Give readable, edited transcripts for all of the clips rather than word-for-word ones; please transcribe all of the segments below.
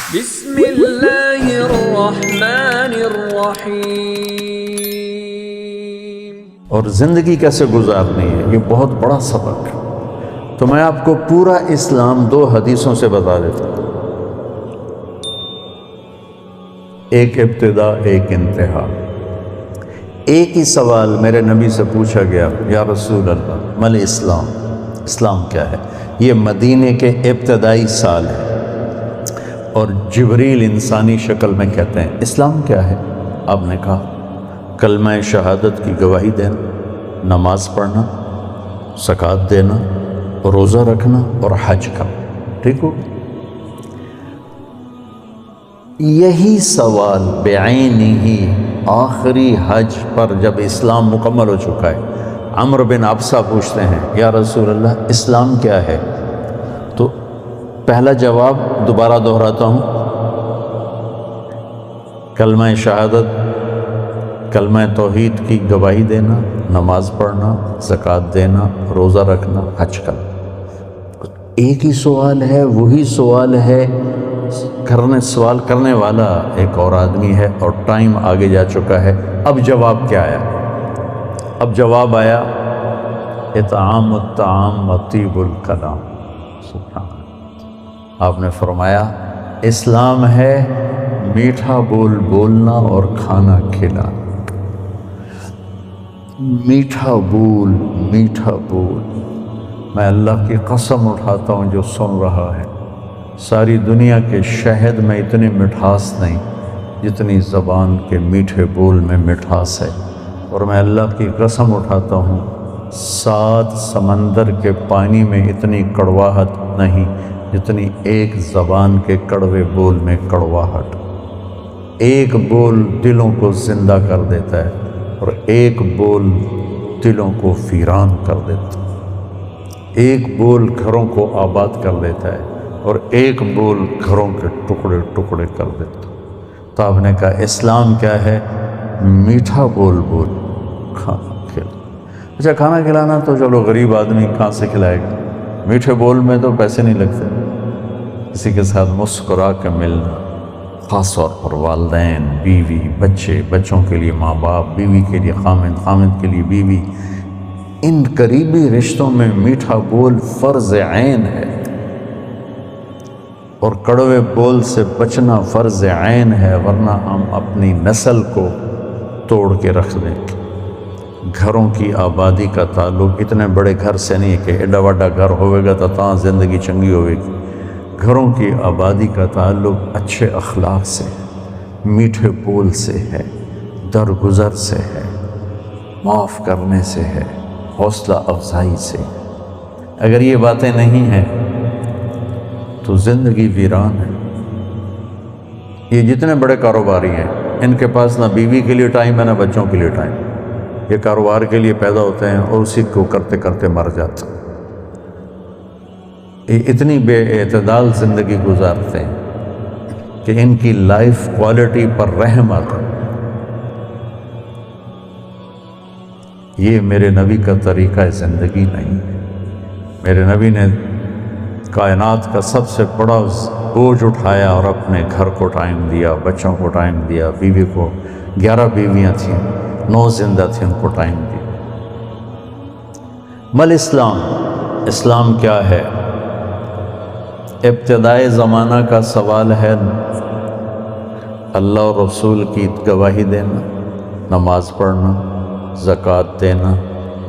بسم اللہ الرحمن الرحیم۔ اور زندگی کیسے گزارنی ہے، یہ بہت بڑا سبق ہے۔ تو میں آپ کو پورا اسلام 2 حدیثوں سے بتا دیتا ہوں، ایک ابتدا ایک انتہا۔ ایک ہی سوال میرے نبی سے پوچھا گیا، یا رسول اللہ مل اسلام، اسلام کیا ہے؟ یہ مدینے کے ابتدائی سال ہے، اور جبریل انسانی شکل میں کہتے ہیں اسلام کیا ہے؟ آپ نے کہا کلمہ شہادت کی گواہی دینا، نماز پڑھنا، زکوٰۃ دینا، روزہ رکھنا اور حج کرنا۔ ٹھیک ہو؟ یہی سوال بعینہ آخری حج پر جب اسلام مکمل ہو چکا ہے، عمرو بن ابسہ پوچھتے ہیں یا رسول اللہ اسلام کیا ہے؟ تو پہلا جواب دوبارہ دہراتا ہوں، کلمہ شہادت، کلمہ توحید کی گواہی دینا، نماز پڑھنا، زکوٰۃ دینا، روزہ رکھنا، حج کرنا۔ ایک ہی سوال ہے، وہی سوال ہے، سوال کرنے والا ایک اور آدمی ہے، اور ٹائم آگے جا چکا ہے۔ اب جواب کیا آیا؟ اب جواب آیا اطعام الطعام و طیب الکلام۔ سبحان اللہ۔ آپ نے فرمایا اسلام ہے میٹھا بول بولنا اور کھانا کھلانا۔ میٹھا بول، میٹھا بول۔ میں اللہ کی قسم اٹھاتا ہوں جو سن رہا ہے، ساری دنیا کے شہد میں اتنی مٹھاس نہیں جتنی زبان کے میٹھے بول میں مٹھاس ہے، اور میں اللہ کی قسم اٹھاتا ہوں 7 سمندر کے پانی میں اتنی کڑواہٹ نہیں جتنی ایک زبان کے کڑوے بول میں کڑواہٹ۔ ایک بول دلوں کو زندہ کر دیتا ہے، اور ایک بول دلوں کو ویران کر دیتا ہے۔ ایک بول گھروں کو آباد کر دیتا ہے، اور ایک بول گھروں کے ٹکڑے ٹکڑے کر دیتا ہے۔ تو آپ نے کہا اسلام کیا ہے؟ میٹھا بول بول، کھانا کھلا۔ اچھا کھانا کھلانا تو چلو غریب آدمی کہاں سے کھلائے گا؟ میٹھے بول میں تو پیسے نہیں لگتے۔ کسی کے ساتھ مسکرا کے ملنا، خاص طور پر والدین، بیوی، بچے، بچوں کے لیے ماں باپ، بیوی کے لیے خامند، خامند کے لیے بیوی، ان قریبی رشتوں میں میٹھا بول فرض عین ہے، اور کڑوے بول سے بچنا فرض عین ہے، ورنہ ہم اپنی نسل کو توڑ کے رکھ دیں گے۔ گھروں کی آبادی کا تعلق اتنے بڑے گھر سے نہیں ہے کہ ایڈا وڈا گھر ہوئے گا تو تاں زندگی چنگی ہوئے گی۔ گھروں کی آبادی کا تعلق اچھے اخلاق سے ہے، میٹھے بول سے ہے، درگزر سے ہے، معاف کرنے سے ہے، حوصلہ افزائی سے۔ اگر یہ باتیں نہیں ہیں تو زندگی ویران ہے۔ یہ جتنے بڑے کاروباری ہیں ان کے پاس نہ بیوی کے لیے ٹائم ہے نہ بچوں کے لیے ٹائم۔ یہ کاروبار کے لیے پیدا ہوتے ہیں اور اسی کو کرتے کرتے مر جاتے ہیں۔ یہ اتنی بے اعتدال زندگی گزارتے ہیں کہ ان کی لائف کوالٹی پر رحم آتا ہے۔ یہ میرے نبی کا طریقہ زندگی نہیں ہے۔ میرے نبی نے کائنات کا سب سے بڑا بوجھ اٹھایا اور اپنے گھر کو ٹائم دیا، بچوں کو ٹائم دیا، بیوی کو 11 بیویاں تھیں، 9 زندہ تھیں، ان کو ٹائم دیا۔ مل اسلام، اسلام کیا ہے؟ ابتدائے زمانہ کا سوال ہے اللہ اور رسول کی گواہی دینا، نماز پڑھنا، زکوٰۃ دینا،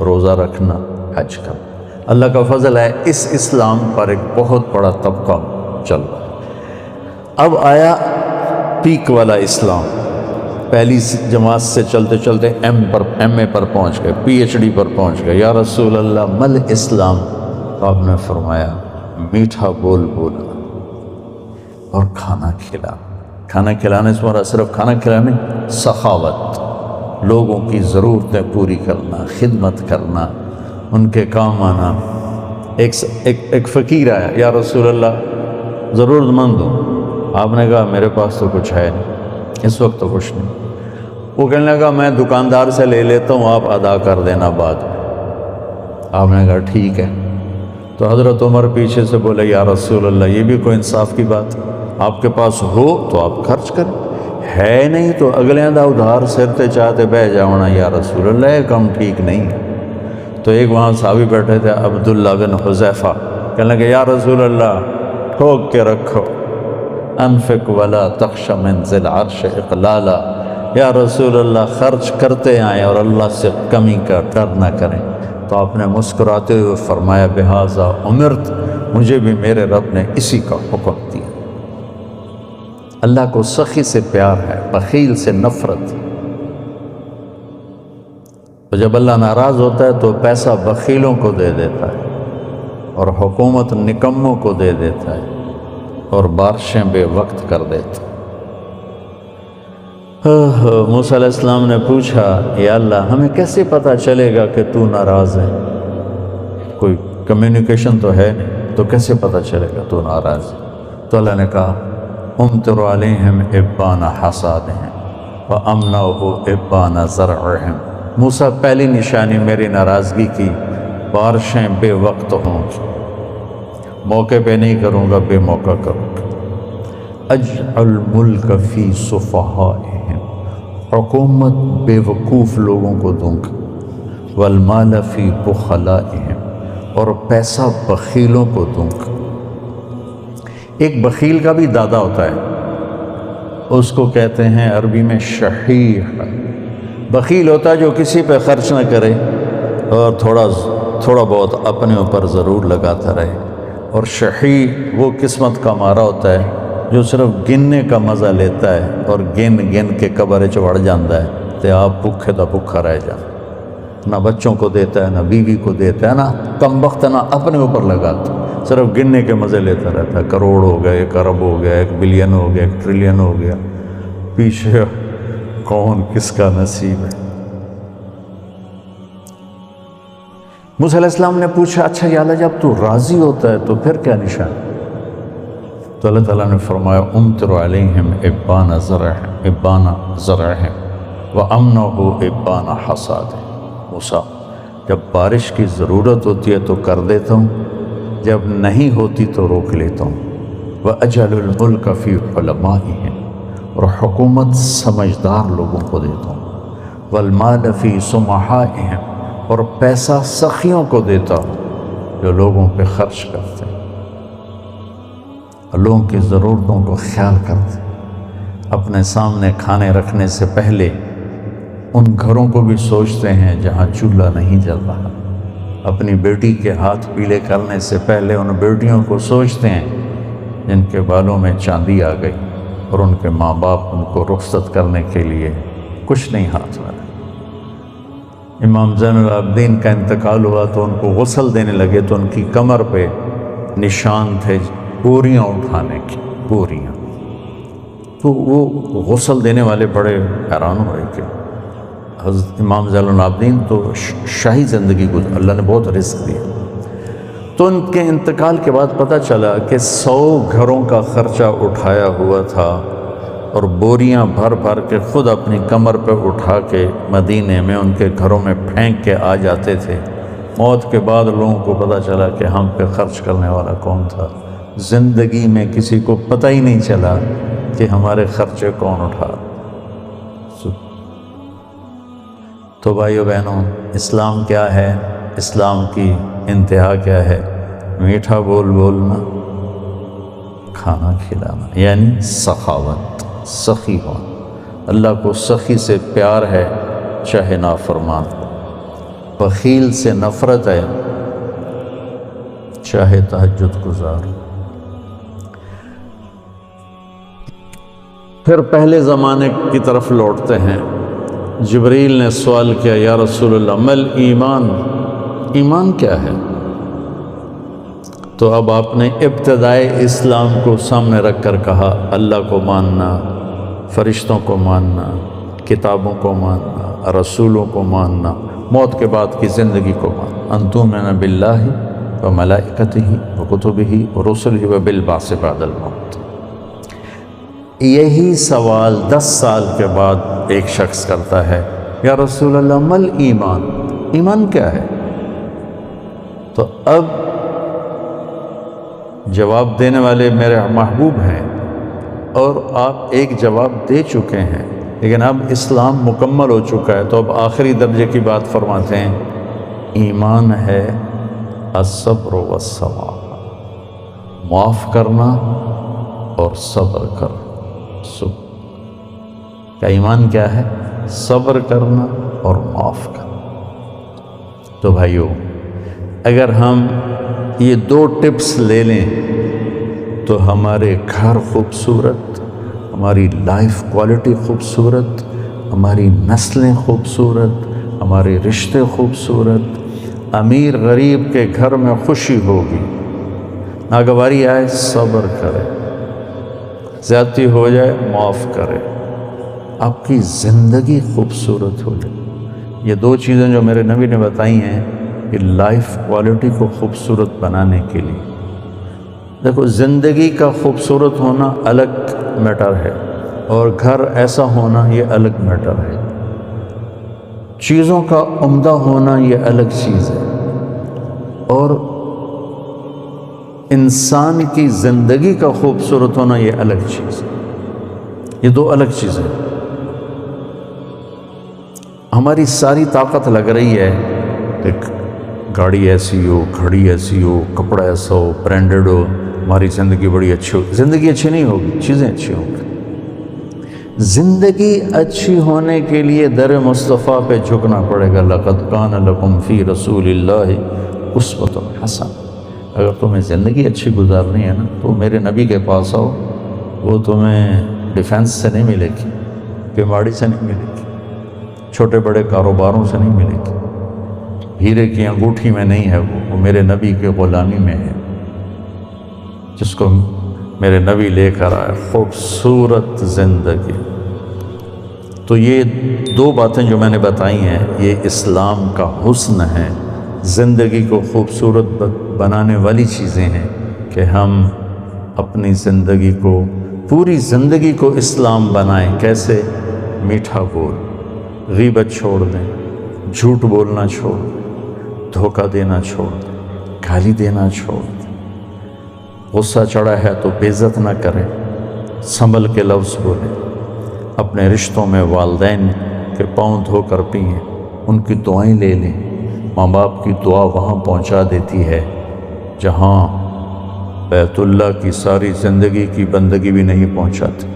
روزہ رکھنا، حج کرنا۔ اللہ کا فضل ہے اس اسلام پر ایک بہت بڑا طبقہ چل رہا ہے۔ اب آیا پیک والا اسلام، پہلی جماعت سے چلتے چلتے ایم اے پر پہنچ گئے، پی ایچ ڈی پر پہنچ گئے۔ یا رسول اللہ مل اسلام؟ تو آپ نے فرمایا میٹھا بول بولنا اور کھانا کھلانا۔ کھانا کھلانے سے مراد صرف کھانا کھلانا، سخاوت، لوگوں کی ضرورتیں پوری کرنا، خدمت کرنا، ان کے کام آنا۔ ایک فقیر آیا، یا رسول اللہ ضرورت مند ہوں۔ آپ نے کہا میرے پاس تو کچھ ہے نہیں، اس وقت تو کچھ نہیں۔ وہ کہنے لگا میں دکاندار سے لے لیتا ہوں، آپ ادا کر دینا بعد میں۔ آپ نے کہا ٹھیک ہے۔ تو حضرت عمر پیچھے سے بولے یا رسول اللہ یہ بھی کوئی انصاف کی بات؟ آپ کے پاس ہو تو آپ خرچ کریں، ہے نہیں تو اگلے دا ادھار سرتے چاہتے بہ جاؤنا یا رسول اللہ، یہ کام ٹھیک نہیں ہے۔ تو ایک وہاں صحابی بیٹھے تھے عبداللہ بن حذیفہ، کہنے لگے یا رسول اللہ ٹھوک کے رکھو، انفق ولا تخش من ذی العرش اقلالا، یا رسول اللہ خرچ کرتے آئیں اور اللہ سے کمی کا ڈر نہ کریں۔ تو آپ نے مسکراتے ہوئے فرمایا بہذا امرت، مجھے بھی میرے رب نے اسی کا حکم دیا۔ اللہ کو سخی سے پیار ہے، بخیل سے نفرت۔ تو جب اللہ ناراض ہوتا ہے تو پیسہ بخیلوں کو دے دیتا ہے اور حکومت نکموں کو دے دیتا ہے اور بارشیں بے وقت کر دیتا ہے۔ موسیٰ علیہ السلام نے پوچھا یا اللہ ہمیں کیسے پتہ چلے گا کہ تو ناراض ہے؟ کوئی کمیونیکیشن تو ہے نہیں، تو کیسے پتہ چلے گا تو ناراض ہے؟ تو اللہ نے کہا امطر علیہم ابان حصادہم وامنعہ ابان زرعہم۔ موسیٰ پہلی نشانی میری ناراضگی کی بارشیں بے وقت ہوں، موقع پہ نہیں کروں گا، بے موقع کروں گا۔ اجعل ملک فی صفحائہم، حکومت بے وقوف لوگوں کو دوں گا، والمال فی بخلائہم، اور پیسہ بخیلوں کو دوں گا۔ ایک بخیل کا بھی دادا ہوتا ہے، اس کو کہتے ہیں عربی میں شحیح۔ بخیل ہوتا ہے جو کسی پہ خرچ نہ کرے اور تھوڑا بہت اپنے اوپر ضرور لگاتا رہے، اور شحیح وہ قسمت کا مارا ہوتا ہے جو صرف گننے کا مزہ لیتا ہے اور گن گن کے قبر چڑھ جاتا ہے تو آپ بھوکے دا بھوکا رہ جاتا، نہ بچوں کو دیتا ہے، نہ بیوی کو دیتا ہے، نہ کم وقت نہ اپنے اوپر لگاتا، صرف گننے کے مزے لیتا رہتا ہے۔ کروڑ ہو گیا، 1 ارب ہو گیا، 1 بلین ہو گیا، 1 ٹریلین ہو گیا، پیچھے کون کس کا نصیب ہے۔ موسیٰ علیہ السلام نے پوچھا اچھا یا اللہ جب تو راضی ہوتا ہے تو پھر کیا نشان؟ تو اللہ تعالیٰ نے فرمایا امطر علیہم ابان زرعہم وامنعہ ابان حصادہم۔ موسیٰ جب بارش کی ضرورت ہوتی ہے تو کر دیتا ہوں، جب نہیں ہوتی تو روک لیتا ہوں۔ وَأَجْعَلُ الْمُلْكَ فِي حُلَمَائِهِمْ، اور حکومت سمجھدار لوگوں کو دیتا ہوں۔ وَالْمَالَ فِي سُمَحَائِهِمْ، اور پیسہ سخیوں کو دیتا ہوں جو لوگوں پہ خرچ کرتے ہیں، لوگوں کی ضرورتوں کو خیال کرتے ہیں، اپنے سامنے کھانے رکھنے سے پہلے ان گھروں کو بھی سوچتے ہیں جہاں چولہا نہیں جل رہا، اپنی بیٹی کے ہاتھ پیلے کرنے سے پہلے ان بیٹیوں کو سوچتے ہیں جن کے بالوں میں چاندی آ گئی اور ان کے ماں باپ ان کو رخصت کرنے کے لیے کچھ نہیں ہاتھ میں۔ امام زین العابدین کا انتقال ہوا تو ان کو غسل دینے لگے تو ان کی کمر پہ نشان تھے بوریاں اٹھانے کی، بوریاں۔ تو وہ غسل دینے والے بڑے حیران ہوئے کہ حضرت امام زین العابدین تو شاہی زندگی گزار، اللہ نے بہت رزق دیا۔ تو ان کے انتقال کے بعد پتہ چلا کہ 100 گھروں کا خرچہ اٹھایا ہوا تھا اور بوریاں بھر بھر کے خود اپنی کمر پہ اٹھا کے مدینے میں ان کے گھروں میں پھینک کے آ جاتے تھے۔ موت کے بعد لوگوں کو پتہ چلا کہ ہم پہ خرچ کرنے والا کون تھا۔ زندگی میں کسی کو پتہ ہی نہیں چلا کہ ہمارے خرچے کون اٹھا۔ تو بھائیو بہنوں، اسلام کیا ہے؟ اسلام کی انتہا کیا ہے؟ میٹھا بول بولنا، کھانا کھلانا، یعنی سخاوت، سخی ہونا۔ اللہ کو سخی سے پیار ہے چاہے نافرمان، بخیل سے نفرت ہے چاہے تہجد گزار۔ پھر پہلے زمانے کی طرف لوٹتے ہیں۔ جبریل نے سوال کیا یا رسول اللہ مل ایمان، ایمان کیا ہے؟ تو اب آپ نے ابتدائے اسلام کو سامنے رکھ کر کہا اللہ کو ماننا، فرشتوں کو ماننا، کتابوں کو ماننا، رسولوں کو ماننا، موت کے بعد کی زندگی کو ماننا، ان تؤمن باللہ وملائکتہ وکتبہ ورسلہ وبالبعث بعد الموت۔ یہی سوال 10 سال کے بعد ایک شخص کرتا ہے یا رسول اللہ مل ایمان، ایمان کیا ہے؟ تو اب جواب دینے والے میرے محبوب ہیں اور آپ ایک جواب دے چکے ہیں، لیکن اب اسلام مکمل ہو چکا ہے، تو اب آخری درجے کی بات فرماتے ہیں ایمان ہے الصبر والصبر، معاف کرنا اور صبر کرنا۔ کیا ایمان کیا ہے؟ صبر کرنا اور معاف کرنا۔ تو بھائیو، اگر ہم یہ 2 ٹپس لے لیں تو ہمارے گھر خوبصورت، ہماری لائف کوالٹی خوبصورت، ہماری نسلیں خوبصورت، ہمارے رشتے خوبصورت، امیر غریب کے گھر میں خوشی ہوگی، ناگواری آئے صبر کرے، زیادتی ہو جائے معاف کرے، آپ کی زندگی خوبصورت ہو جائے۔ یہ 2 چیزیں جو میرے نبی نے بتائی ہیں کہ لائف کوالٹی کو خوبصورت بنانے کے لیے۔ دیکھو، زندگی کا خوبصورت ہونا الگ میٹر ہے، اور گھر ایسا ہونا یہ الگ میٹر ہے، چیزوں کا عمدہ ہونا یہ الگ چیز ہے، اور انسان کی زندگی کا خوبصورت ہونا یہ الگ چیز ہے۔ یہ 2 الگ چیزیں ہیں۔ ہماری ساری طاقت لگ رہی ہے کہ گاڑی ایسی ہو، گھڑی ایسی ہو، کپڑا ایسا ہو، برانڈڈ ہو، ہماری زندگی بڑی اچھی ہو۔ زندگی اچھی نہیں ہوگی، چیزیں اچھی ہوں گی۔ زندگی اچھی ہونے کے لیے در مصطفیٰ پہ جھکنا پڑے گا۔ لقد کان لکم فی رسول اللہ اسوۃ حسنہ۔ اگر تمہیں زندگی اچھی گزارنی ہے نا تو میرے نبی کے پاس آؤ، وہ تمہیں ڈیفنس سے نہیں ملے گی، بیماری سے نہیں ملے گی، چھوٹے بڑے کاروباروں سے نہیں ملے گی، ہیرے کی انگوٹھی میں نہیں ہے، وہ میرے نبی کے غلامی میں ہے، جس کو میرے نبی لے کر آئے، خوبصورت زندگی۔ تو یہ 2 باتیں جو میں نے بتائی ہیں یہ اسلام کا حسن ہے، زندگی کو خوبصورت بنانے والی چیزیں ہیں کہ ہم اپنی زندگی کو، پوری زندگی کو اسلام بنائیں۔ کیسے؟ میٹھا بول، غیبت چھوڑ دیں، جھوٹ بولنا چھوڑ دیں، دھوکہ دینا چھوڑ دیں، گالی دینا چھوڑ دیں، غصہ چڑھا ہے تو بے عزت نہ کریں، سنبھل کے لفظ بولیں، اپنے رشتوں میں والدین کے پاؤں دھو کر پئیں، ان کی دعائیں لے لیں۔ ماں باپ کی دعا وہاں پہنچا دیتی ہے جہاں بیت اللہ کی ساری زندگی کی بندگی بھی نہیں پہنچاتی۔